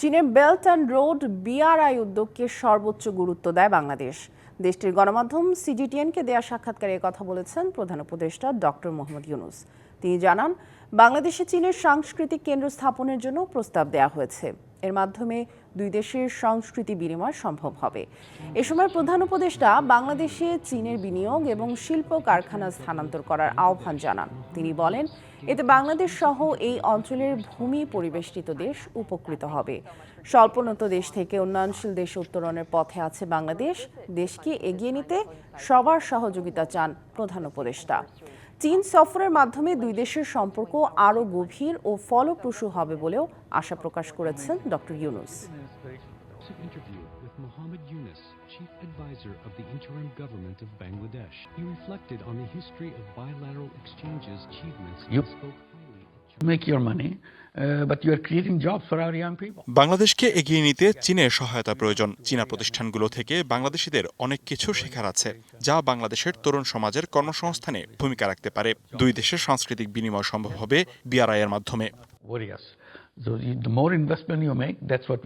চীনের belt and road BRI উদ্যোগকে সর্বোচ্চ গুরুত্ব দেয় বাংলাদেশ। দেশটির গণমাধ্যম সিজিটিএনকে দেয়া সাক্ষাৎকারে কথা বলেছেন প্রধান উপদেষ্টা ডক্টর মোহাম্মদ ইউনূস। তিনি জানান, বাংলাদেশে চীনের সাংস্কৃতিক কেন্দ্র স্থাপনের জন্য প্রস্তাব দেওয়া হয়েছে। এর মাধ্যমে দুই দেশের সংস্কৃতি বিনিময় সম্ভব হবে। এ সময় প্রধান উপদেষ্টা বাংলাদেশে চীনের বিনিয়োগ এবং শিল্প কারখানা স্থানান্তর করার আহ্বান জানান। তিনি বলেন, এতে বাংলাদেশ সহ এই অঞ্চলের ভূমি পরিবেষ্টিত দেশ উপকৃত হবে। স্বল্পোন্নত দেশ থেকে উন্নয়নশীল দেশে উত্তরণের পথে আছে বাংলাদেশ। দেশকে এগিয়ে নিতে সবার সহযোগিতা চান প্রধান উপদেষ্টা। চীন সফরের মাধ্যমে দুই দেশের সম্পর্ক আরও গভীর ও ফলপ্রসূ হবে বলেও আশা প্রকাশ করেছেন doctor Yunus. Interview with Mohammed Yunus, Chief Advisor of the Interim Government of Bangladesh. He reflected on the history of bilateral exchanges, achievements, and spoke highly of make your money, but you are creating jobs for our young people. বাংলাদেশকে এগিয়ে নিতে চীনের সহায়তা প্রয়োজন। চীনা প্রতিষ্ঠানগুলো থেকে বাংলাদেশিদের অনেক কিছু শেখার আছে, যা বাংলাদেশের তরুণ সমাজের কর্মসংস্থানে ভূমিকা রাখতে পারে। দুই দেশের সাংস্কৃতিক বিনিময় সম্ভব হবে বিআরআই এর মাধ্যমে। So the more investment you make, that's what